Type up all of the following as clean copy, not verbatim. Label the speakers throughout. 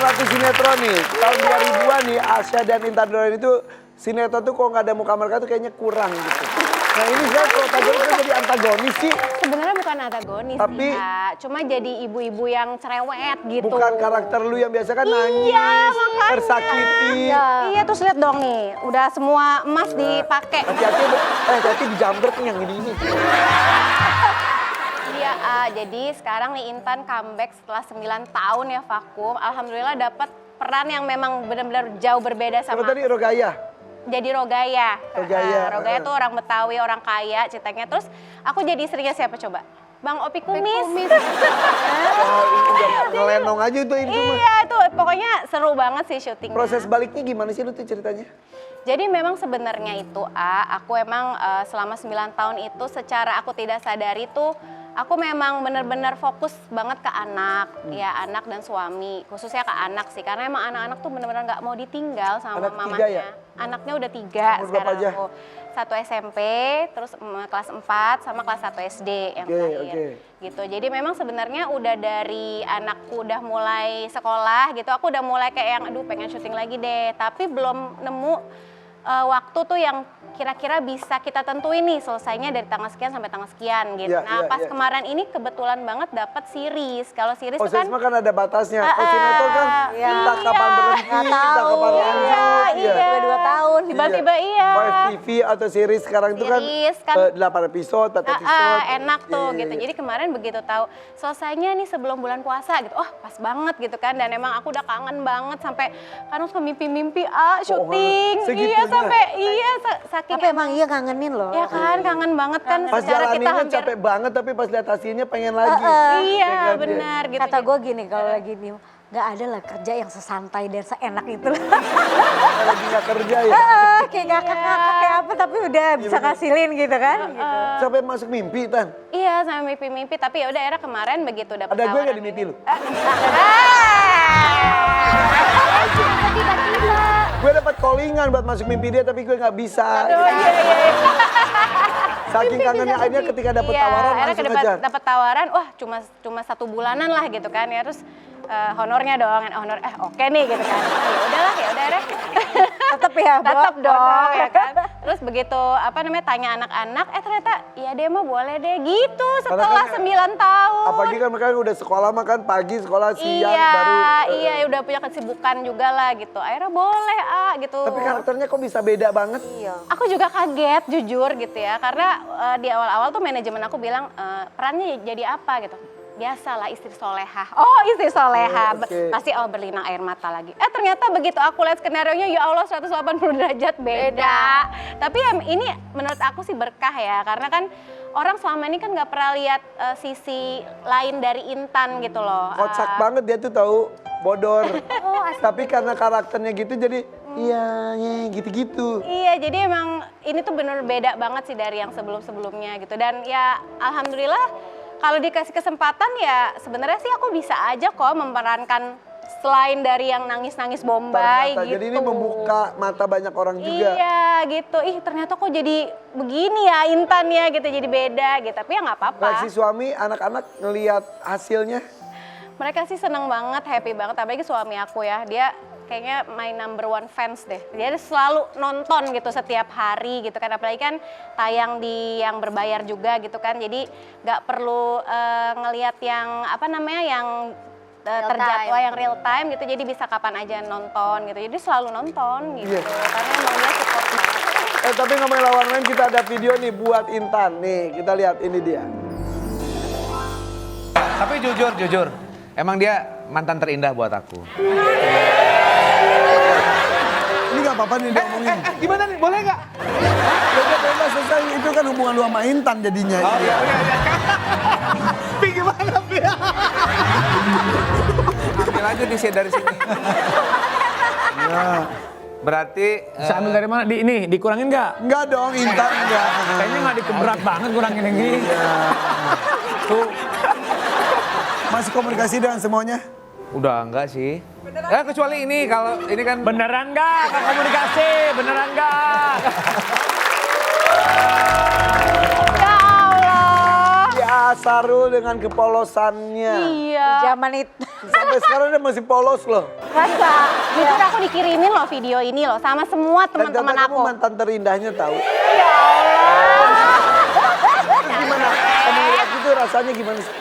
Speaker 1: satu sinetron nih, tahun 2000-an nih, Asya dan Intan Nuraini itu sinetron tuh kok nggak ada muka mereka tuh kayaknya kurang gitu. Nah ini saya protagonis kan jadi antagonis sih.
Speaker 2: Sebenarnya bukan antagonis
Speaker 1: Tapi,
Speaker 2: sih, Kak. Cuma jadi ibu-ibu yang cerewet gitu.
Speaker 1: Bukan karakter lu yang biasa kan nangis,
Speaker 2: makanya.
Speaker 1: tersakiti.
Speaker 2: Iya, terus lihat dong nih, udah semua emas dipakai.
Speaker 1: Hati-hati di jambret nih yang ini.
Speaker 2: Iya, jadi sekarang nih Intan comeback setelah 9 tahun ya vakum. Alhamdulillah dapat peran yang memang benar-benar jauh berbeda sama.
Speaker 1: Apa tadi Rogaya?
Speaker 2: Jadi Rogaya.
Speaker 1: Rogaya.
Speaker 2: Rogaya tuh orang Betawi, orang kaya ceritanya. Terus aku jadi istrinya siapa coba? Bang Opi Kumis.
Speaker 1: Ngelenong aja itu mah.
Speaker 2: Iya, tuh pokoknya seru banget sih syutingnya.
Speaker 1: Proses baliknya gimana sih lu tuh ceritanya?
Speaker 2: Jadi memang sebenarnya itu aku emang selama 9 tahun itu secara aku tidak sadari tuh aku memang benar-benar fokus banget ke anak, ya anak dan suami, khususnya ke anak sih, karena emang anak-anak tuh benar-benar nggak mau ditinggal sama
Speaker 1: Anak
Speaker 2: mamanya.
Speaker 1: 3 ya?
Speaker 2: Anaknya udah 3
Speaker 1: Umur berapa
Speaker 2: sekarang
Speaker 1: aja?
Speaker 2: aku. 1 SMP, terus kelas 4 sama kelas 1 SD yang terakhir. Gitu. Jadi memang sebenarnya udah dari anakku udah mulai sekolah gitu, aku udah mulai kayak yang aduh pengen syuting lagi deh, tapi belum nemu waktu tuh yang kira-kira bisa kita tentuin nih selesainya dari tanggal sekian sampai tanggal sekian gitu. Pas kemarin ini kebetulan banget dapat series. Kalau series itu kan
Speaker 1: kan ada batasnya. Sinetron kan entah kapan berhenti, entah kapan lanjut.
Speaker 2: Iya.
Speaker 3: 2 tahun.
Speaker 2: Tiba-tiba iya.
Speaker 1: Five TV atau series sekarang itu kan
Speaker 2: Series kan
Speaker 1: 8 episode, 4 episode.
Speaker 2: enak tuh
Speaker 1: Iya,
Speaker 2: gitu.
Speaker 1: iya.
Speaker 2: Jadi kemarin begitu tahu selesainya nih sebelum bulan puasa gitu. Oh, pas banget gitu kan. Dan emang aku udah kangen banget sampai kan suka mimpi-mimpi syuting.
Speaker 1: segitunya.
Speaker 2: Iya sampai saking
Speaker 3: Tapi emang iya kangenin loh.
Speaker 2: ya kan kangen banget kan
Speaker 1: Pas
Speaker 2: secara kita
Speaker 1: jalaninnya
Speaker 2: hampir
Speaker 1: capek banget tapi pas lihat hasilnya pengen lagi.
Speaker 2: iya
Speaker 1: Ya kan,
Speaker 2: benar gitu.
Speaker 3: Kata gue gini, kalau lagi nih nggak ada lah kerja yang sesantai dan seenak itu.
Speaker 1: Dia lagi nggak kerja ya.
Speaker 3: Kayak gak kakak kayak apa tapi udah bisa ngasilin gitu kan. Gitu.
Speaker 1: Sampai masuk mimpi, Tan.
Speaker 2: Iya sama mimpi-mimpi tapi ya udah era kemarin begitu dapet
Speaker 1: Ada gue
Speaker 2: tawaran
Speaker 1: nggak di mimpi
Speaker 2: ini.
Speaker 1: lu?
Speaker 2: Tiba-tiba.
Speaker 1: Gue dapat callingan buat masuk mimpi dia tapi gue nggak bisa.
Speaker 2: Iya.
Speaker 1: Saking kangennya akhirnya ketika dapat tawaran
Speaker 2: akhirnya
Speaker 1: langsung aja.
Speaker 2: dapat tawaran, wah cuma 1 bulanan lah gitu kan ya, terus honornya dong, honor oke nih gitu kan. Ya udah deh.
Speaker 3: Tetep ya,
Speaker 2: Tetap dong ya kan. Terus begitu tanya anak-anak, ternyata iya deh mah boleh deh gitu setelah 9 tahun.
Speaker 1: Apalagi kan mereka udah sekolah makan pagi, sekolah siang baru.
Speaker 2: Iya, udah punya kesibukan juga lah gitu. Akhirnya boleh gitu.
Speaker 1: Tapi karakternya kok bisa beda banget?
Speaker 3: Iya.
Speaker 2: Aku juga kaget jujur gitu ya, karena di awal-awal tuh manajemen aku bilang perannya jadi apa gitu. Biasalah istri solehah. Oh istri solehah, pasti berlinang air mata lagi. Ternyata begitu aku lihat skenarionya ya Allah 180 derajat beda. Tapi ya ini menurut aku sih berkah ya, karena kan orang selama ini kan nggak pernah lihat sisi lain dari Intan gitu loh.
Speaker 1: Kocak banget dia tuh tahu bodor. Tapi karena karakternya gitu jadi iya gitu-gitu.
Speaker 2: Iya, jadi emang ini tuh bener beda banget sih dari yang sebelum-sebelumnya gitu. Dan ya alhamdulillah kalau dikasih kesempatan ya sebenarnya sih aku bisa aja kok memerankan selain dari yang nangis-nangis Bombay
Speaker 1: Ternyata,
Speaker 2: gitu.
Speaker 1: jadi ini membuka mata banyak orang juga.
Speaker 2: Iya gitu, ternyata kok jadi begini ya Intan ya gitu, jadi beda gitu. Tapi ya nggak apa-apa.
Speaker 1: Reaksi suami, anak-anak ngelihat hasilnya?
Speaker 2: Mereka sih seneng banget, happy banget, apalagi suami aku ya. Dia kayaknya my number 1 fans deh. Dia selalu nonton gitu setiap hari gitu kan. Apalagi kan tayang di yang berbayar juga gitu kan. Jadi nggak perlu ngelihat yang yang terjadwal yang real time gitu. Jadi bisa kapan aja nonton gitu. Jadi selalu nonton gitu.
Speaker 1: Iya.
Speaker 2: Karena emang dia support banget.
Speaker 1: Tapi ngomongin lawan lain, kita ada video nih buat Intan. Nih kita lihat, ini dia.
Speaker 4: Tapi jujur, emang dia mantan terindah buat aku.
Speaker 1: Ini gak apa-apa nih diomongin.
Speaker 4: Gimana nih, boleh nggak?
Speaker 1: Udah selesai, itu kan hubungan lu sama Intan jadinya.
Speaker 4: Oh iya. Pi gimana, Pi? Ambil aja di dari sini.
Speaker 1: Ya.
Speaker 4: Berarti
Speaker 5: Bisa ambil dari mana? Dikurangin nggak?
Speaker 1: Enggak dong, Intan enggak.
Speaker 5: Kayaknya nggak dikeberat banget kurangin yang gini.
Speaker 1: Tuh. Masih komunikasi dengan semuanya?
Speaker 4: udah enggak sih. Ya kecuali ini, kalau ini kan
Speaker 5: Beneran nggak? Kak komunikasi, beneran nggak?
Speaker 2: Ya Allah.
Speaker 1: Ya Sarul dengan kepolosannya.
Speaker 2: Iya.
Speaker 3: Zaman itu.
Speaker 1: Sampai sekarang dia masih polos loh.
Speaker 3: Masa?
Speaker 2: Jujur aku dikirimin loh video ini loh sama semua
Speaker 1: Dan
Speaker 2: teman-teman
Speaker 1: ternyata
Speaker 2: aku.
Speaker 1: kamu mantan terindahnya tahu.
Speaker 2: Ya Allah.
Speaker 1: Terus gimana? Kamu lihat itu rasanya gimana sih?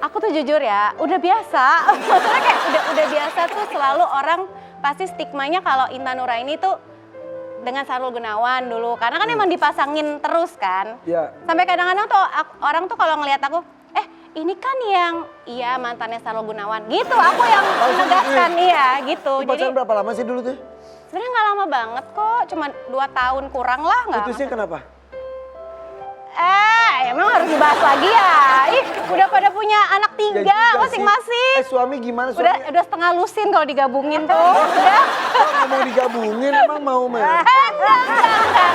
Speaker 2: Aku tuh jujur ya, udah biasa. Maksudnya kayak udah biasa tuh selalu orang pasti stigmanya kalau Intan Nuraini tuh dengan Sahrul Gunawan dulu. Karena kan emang dipasangin terus kan.
Speaker 1: Iya.
Speaker 2: Sampai kadang-kadang tuh orang tuh kalau ngelihat aku, ini kan yang iya mantannya Sahrul Gunawan. Gitu, aku yang menegaskan iya gitu.
Speaker 1: Itu
Speaker 2: Jadi
Speaker 1: pacaran berapa lama sih dulu tuh?
Speaker 2: sebenarnya nggak lama banget kok, cuma 2 tahun kurang lah nggak.
Speaker 1: Putusnya kenapa?
Speaker 2: Emang harus dibahas lagi ya? Ih, udah pada punya anak 3
Speaker 1: Ya juga sih.
Speaker 2: masing-masing.
Speaker 1: Suami gimana suami?
Speaker 2: Udah setengah lusin kalau digabungin tuh. Udah.
Speaker 1: Kok nggak mau digabungin emang mau mah?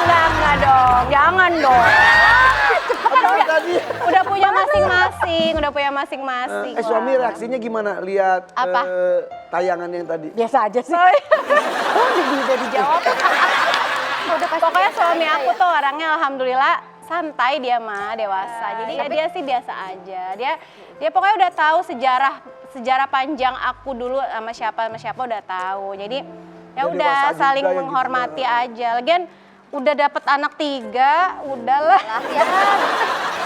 Speaker 2: Enggak dong. Jangan dong. Kan
Speaker 1: Tadi.
Speaker 2: udah punya masing-masing.
Speaker 1: Suami reaksinya gimana lihat
Speaker 2: Apa?
Speaker 1: tayangan yang tadi?
Speaker 3: Biasa aja sih.
Speaker 2: Udah dijawab. Pokoknya suami aku tuh orangnya alhamdulillah santai dia mah, dewasa. Jadi ya dia sih biasa aja. Dia pokoknya udah tahu sejarah panjang aku dulu sama siapa udah tahu. Jadi ya
Speaker 1: Udah
Speaker 2: udah
Speaker 1: dewasa
Speaker 2: saling
Speaker 1: juga ya
Speaker 2: menghormati
Speaker 1: gitu.
Speaker 2: aja. Lagian udah dapet anak 3, udahlah.
Speaker 6: Ya.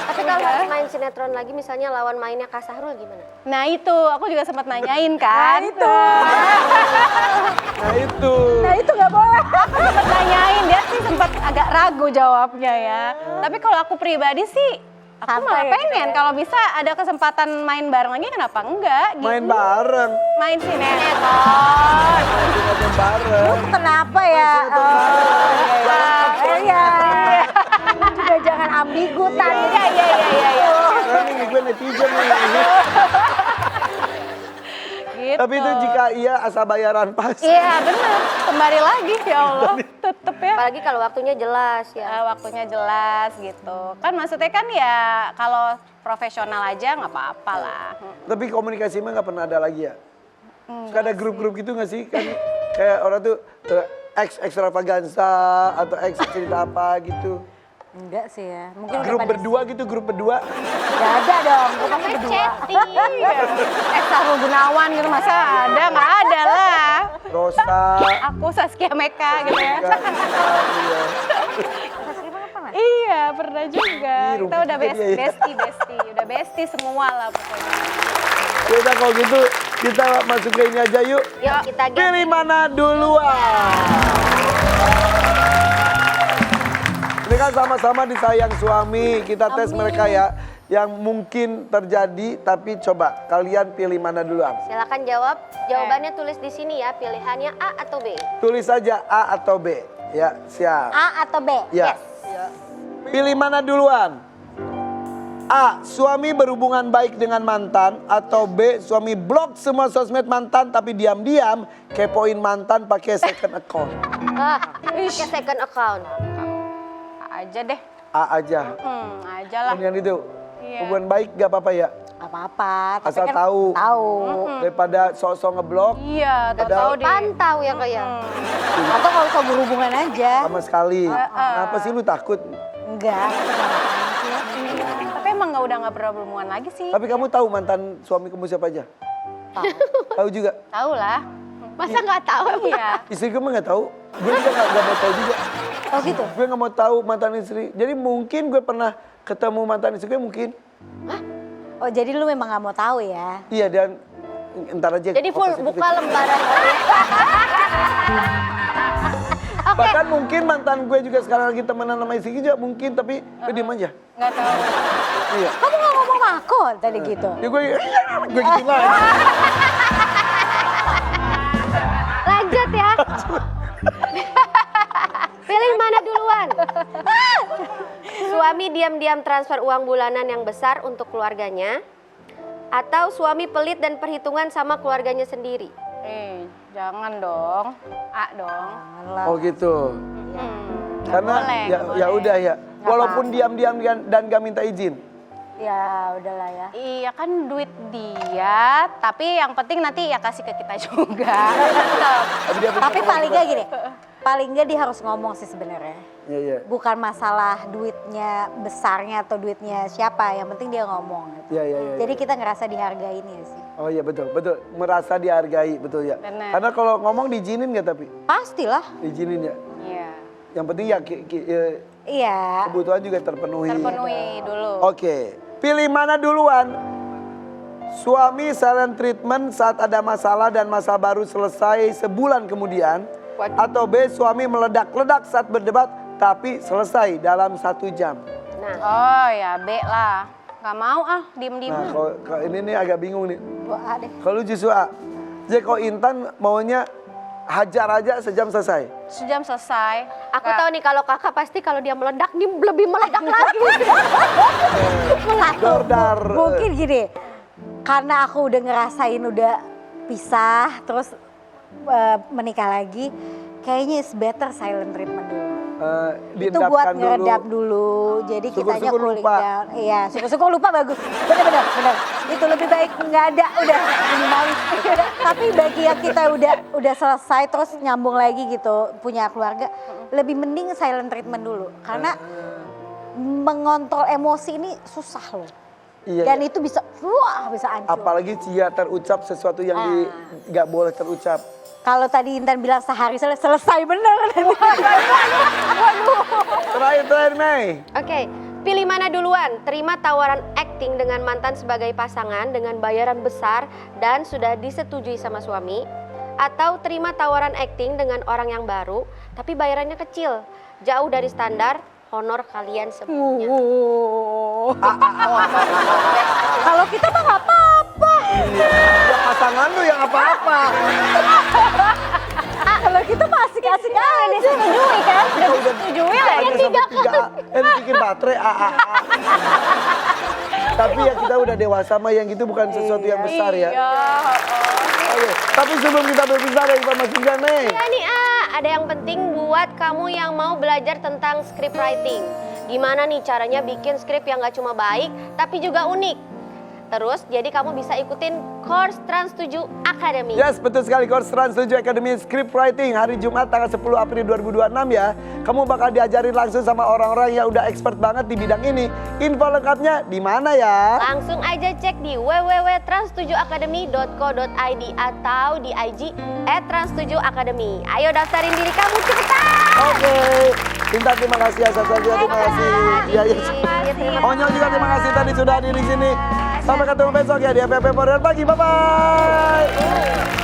Speaker 6: Tapi kalau harus main sinetron lagi misalnya lawan mainnya Kak Sahrul gimana?
Speaker 2: Nah itu, aku juga sempat nanyain kan.
Speaker 1: Nah itu.
Speaker 3: Nah itu nggak boleh.
Speaker 2: Aku sempat nanyain, dia sih sempat agak ragu jawabnya ya. Tapi kalau aku pribadi sih, aku malah pengen kalau bisa ada kesempatan main bareng lagi kenapa enggak gitu.
Speaker 1: Main bareng.
Speaker 2: Main sinetron.
Speaker 1: Main bareng.
Speaker 3: Kenapa ya? Iya. Juga jangan ambigu tadi.
Speaker 2: Iya.
Speaker 1: Sekarang nih gue netizen nih.
Speaker 2: Gitu.
Speaker 1: Tapi itu jika iya asal bayaran pas.
Speaker 2: Iya benar, kembali lagi ya Allah, tetep ya.
Speaker 6: Apalagi kalau waktunya jelas ya.
Speaker 2: Waktunya jelas gitu. Kan maksudnya kan ya kalau profesional aja nggak apa-apa lah.
Speaker 1: Tapi komunikasi mah nggak pernah ada lagi ya? Suka ada grup-grup gitu nggak sih? Kan kayak orang tuh ex extravaganza atau ex cerita apa gitu.
Speaker 3: Enggak sih ya. Mungkin
Speaker 1: Grup berdua gitu, grup berdua.
Speaker 3: Enggak ada dong. Gue pasti berdua.
Speaker 2: Sahrul Gunawan gitu masa ada? Nggak ada lah.
Speaker 1: Rosa.
Speaker 2: Aku Saskia Meka gitu ya.
Speaker 1: Iya.
Speaker 2: Iya pernah juga.
Speaker 1: Ih,
Speaker 2: Kita
Speaker 1: rumput
Speaker 2: udah
Speaker 1: juga dia ya.
Speaker 2: udah bestie semua lah pokoknya.
Speaker 1: Yaudah kalau gitu kita masuk ke ini aja yuk.
Speaker 6: Yuk kita
Speaker 1: Pilih mana duluan? Ini kan sama-sama disayang suami, kita tes mereka ya. Yang mungkin terjadi, tapi coba kalian pilih mana duluan?
Speaker 6: Silakan jawab. Jawabannya tulis di sini ya. Pilihannya A atau B.
Speaker 1: Tulis saja A atau B. Ya, siap.
Speaker 3: A atau B?
Speaker 1: Ya. Pilih mana duluan? A, suami berhubungan baik dengan mantan. Atau B, suami blok semua sosmed mantan tapi diam-diam kepoin mantan pakai second account.
Speaker 6: Pakai second account.
Speaker 2: Aja deh.
Speaker 1: A aja.
Speaker 2: Aja lah.
Speaker 1: Yang itu.
Speaker 2: Iya.
Speaker 1: Hubungan baik gak apa-apa ya?
Speaker 3: Apa-apa. Tapi
Speaker 1: Asal
Speaker 3: kan
Speaker 1: tahu.
Speaker 3: Tahu.
Speaker 1: Daripada sok-sok ngeblok
Speaker 2: Iya, tahu deh.
Speaker 6: Pantau ya kayak.
Speaker 3: Atau kalau usah berhubungan aja.
Speaker 1: sama sekali. Kenapa sih lu takut?
Speaker 3: Enggak.
Speaker 2: Tapi emang udah nggak pernah berhubungan lagi sih.
Speaker 1: Tapi kamu tahu mantan suami kamu siapa aja? Tahu juga?
Speaker 2: Tahu lah.
Speaker 6: Masa nggak tahu?
Speaker 2: Iya.
Speaker 1: Istri gue mah gak tahu. Gue juga gak mau tahu juga.
Speaker 3: Oh gitu?
Speaker 1: Gue gak mau tahu mantan istri. Jadi mungkin gue pernah ketemu mantan istri gue mungkin.
Speaker 3: Oh jadi lu memang gak mau tahu ya?
Speaker 1: Iya dan entar aja.
Speaker 6: Jadi full
Speaker 1: oposisi
Speaker 6: buka
Speaker 1: kita.
Speaker 6: lembaran.
Speaker 1: Bahkan mungkin mantan gue juga sekarang lagi temenan sama istri juga mungkin. Tapi gue diem aja.
Speaker 2: Nggak tahu.
Speaker 1: Iya.
Speaker 3: Kamu gak ngomong sama aku tadi gitu?
Speaker 1: Ya gue gitu lagi.
Speaker 6: Lanjut ya. Pilih mana duluan? Suami diam-diam transfer uang bulanan yang besar untuk keluarganya, atau suami pelit dan perhitungan sama keluarganya sendiri?
Speaker 2: Jangan dong. A dong.
Speaker 1: Oh gitu. Karena
Speaker 2: boleh,
Speaker 1: ya,
Speaker 2: nggak
Speaker 1: ya
Speaker 2: boleh.
Speaker 1: udah ya. Walaupun diam-diam dan gak minta izin.
Speaker 3: Ya udahlah ya.
Speaker 2: Iya kan duit dia, tapi yang penting nanti ya kasih ke kita juga. Tetap.
Speaker 1: Tapi dia
Speaker 3: Tapi paling gak gini, paling gak dia harus ngomong sih sebenarnya.
Speaker 1: Iya, iya.
Speaker 3: Bukan masalah duitnya besarnya atau duitnya siapa, yang penting dia ngomong gitu.
Speaker 1: Iya, iya, iya.
Speaker 3: Jadi kita ngerasa dihargain ya sih.
Speaker 1: Oh iya betul, betul. Merasa dihargai, betul ya.
Speaker 2: Benar.
Speaker 1: Karena kalau ngomong diizinin nggak tapi?
Speaker 3: Pastilah.
Speaker 1: Diizinin ya.
Speaker 2: Iya.
Speaker 1: Yang penting ya
Speaker 3: Iya.
Speaker 1: kebutuhan juga terpenuhi.
Speaker 2: Terpenuhi dulu.
Speaker 1: Oke, pilih mana duluan? Suami silent treatment saat ada masalah dan masa baru selesai sebulan kemudian. Atau B, suami meledak-ledak saat berdebat tapi selesai dalam 1 jam.
Speaker 6: Nah,
Speaker 2: Oh ya B lah. Gak mau ah, diem-diem.
Speaker 1: Nah, kalau ini nih agak bingung nih.
Speaker 3: Doa deh.
Speaker 1: Kalau justru A, jadi kalau Intan maunya hajar aja sejam selesai.
Speaker 2: Sejam selesai.
Speaker 6: aku tahu nih kalau kakak pasti kalau dia meledak, dia lebih meledak lagi.
Speaker 1: Dordar.
Speaker 3: Mungkin gini, karena aku udah ngerasain udah pisah, terus menikah lagi, kayaknya it's better silent treatment dulu. Itu buat
Speaker 1: Diendapkan
Speaker 3: ngeredap dulu, jadi kitanya
Speaker 1: Syukur-syukur
Speaker 3: cooling
Speaker 1: lupa.
Speaker 3: down. Iya, syukur-syukur lupa bagus. Bener. Itu lebih baik nggak ada, udah minimalis. Tapi bagi yang kita udah selesai terus nyambung lagi gitu, punya keluarga, lebih mending silent treatment dulu. Karena mengontrol emosi ini susah loh.
Speaker 1: Iya,
Speaker 3: Dan
Speaker 1: iya.
Speaker 3: itu bisa, wah bisa hancur.
Speaker 1: Apalagi jika terucap sesuatu yang nggak boleh terucap.
Speaker 3: Kalau tadi Intan bilang sehari selesai bener.
Speaker 1: Terakhir Mei.
Speaker 6: Oke, pilih mana duluan? Terima tawaran acting dengan mantan sebagai pasangan dengan bayaran besar dan sudah disetujui sama suami, atau terima tawaran acting dengan orang yang baru tapi bayarannya kecil, jauh dari standar honor kalian sebelumnya.
Speaker 3: Kalau kita mah nggak apa-apa.
Speaker 1: Ya pasangan tuh yang apa-apa.
Speaker 3: Kalau kita mah asik-asik aja.
Speaker 2: Disetujui kan?
Speaker 1: Kita udah
Speaker 2: Disetujui lah yang
Speaker 1: sampai 3 bikin baterai A. Tapi ya kita udah dewasa mah yang gitu bukan sesuatu yang besar ya.
Speaker 2: Iya.
Speaker 1: Oke, tapi sebelum kita berpisah ada informasi juga Mei.
Speaker 6: Ya nih ada yang penting buat kamu yang mau belajar tentang script writing. Gimana nih caranya bikin skrip yang gak cuma baik tapi juga unik. Terus jadi kamu bisa ikutin course Trans 7 Academy.
Speaker 1: Yes, betul sekali. Course Trans 7 Academy Script Writing hari Jumat tanggal 10 April 2026 ya. Kamu bakal diajarin langsung sama orang-orang yang udah expert banget di bidang ini. Info lengkapnya di mana ya?
Speaker 6: Langsung aja cek di www.trans7academy.co.id atau di IG @trans7academy. Ayo daftarin diri kamu cepetan.
Speaker 1: Oke. Intan terima kasih, Sasa juga terima kasih. Iya, iya. Onyol juga terima kasih tadi sudah hadir di sini. Sampai ketemu besok ya di FFP Pagi. Bye-bye.